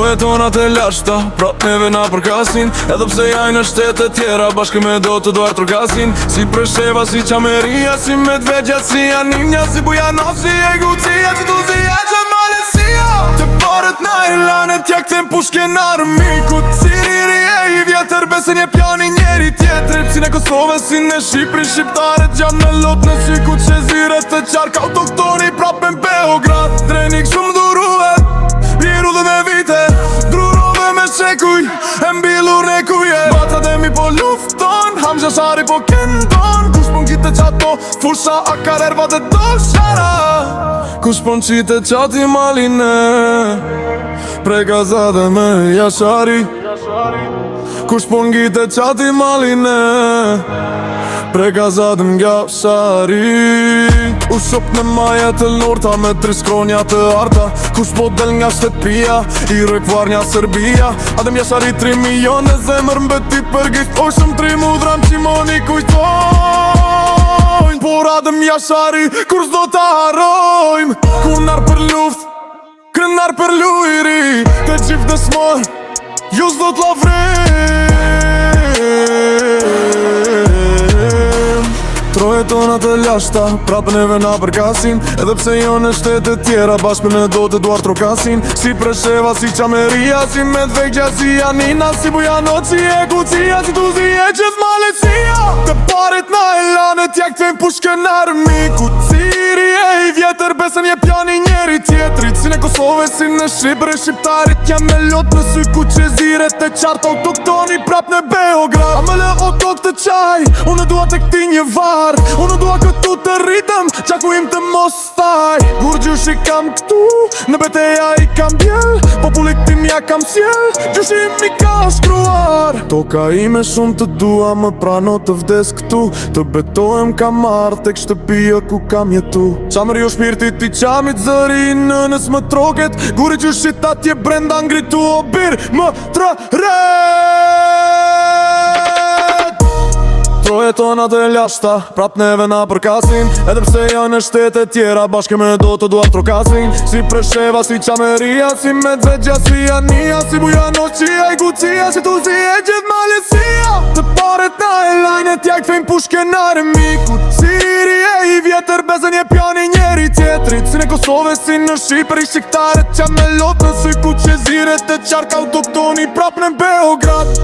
Troje tonat e lashta, prap neve na përkasin. Edhe pse jajnë në shtete tjera, bashkë me do të duar trokasin. Si Presheva, si Qameria, si Medvegja, si Janinja, si Bujanosi, e Gucia, si Tuzia, që Malesia. Të paret na e lanet, ja këthem pushke në armikut. Si riri e i vjetër, besen je pjani njeri tjetrit. Si në Kosovë, si në Shqipëri, shqiptaret gjam në lot në syku. Që zire të qark, autoktoni prape në Beograd. Drenik shumë duruhet, vjeru dhe me vite, drurove me shekuj, e mbilur në kuje. Batat e mi po lufton, Hamza Shari po kendon. Kush pon kite qato, fusha a karerva dhe do shara. Kush pon qite qati maline, pregazade me jashari. Kush pon kite qati maline, pregazade m'ga shari. U shop në maja të lorta me tri skronja të arta. Kush po del nga shtëpia, i rëkvar nja Serbia. Adem jashari 3 milion e zemër mbeti për gift. O shumë 3 mudra m'qimoni kujtojnë. Por adem jashari, kur s'do ta harojmë. Kunar për luft, krenar për lujri. Të qift dhe smor, ju s'do t'lavrim. Troje tonat e lashta, prapë neve na përkasin. Edhe pse jo në shtete tjera, bashkë me do të duar trokasin. Si Presheva, si Qameria, si Medvegja, si Janina, si Bujanosi, e Gucia, si Tuzia, e gjithë Malesia. Të parit na e lanet, ja këthem pushke në armikut. Si riri e i vjetër, besen je pjani njeri tjetrit. Si në Kosovë, si në Shqipëri, shqiptarit jam me lot në syku. Që zire të qartë, autoktoni prap në Beograd. A me le otok të qaj, unë dua të këti një var. Unë dua këtu të rritëm, qaku im të mos taj. Kur gjushi kam këtu, në beteja i kam bjell. Popullit tim ja kam sjell, gjushi mi ka shkruar. Toka ime shumë të dua, më prano të vdes këtu. Të betohem kam marrë tek shtëpia ku kam jetu. Qamëri o shpirtit i qamit, zëri në nës më troket. Guri gjushit atje brenda ngritu o bir më trëret. Troje tonat e lashta, prap neve na përkasin. Edhe pse janë në shtete tjera, bashkë me do të duar trokasin. Si Presheva, si Qameria, si Medvegja, si Janina, si Bujanosi, e Gucia, si Tuzia, e gjithë Malesia. Të paret na e lajnet, ja këthejmë pushke në armikut. Si riri e i vjetër, besen je pjani njeri tjetrit. Si në Kosovë, si në Shqipëri, shqiptaret qam me lot në syku. Që zire të qark, autoktoni prap në Beograd.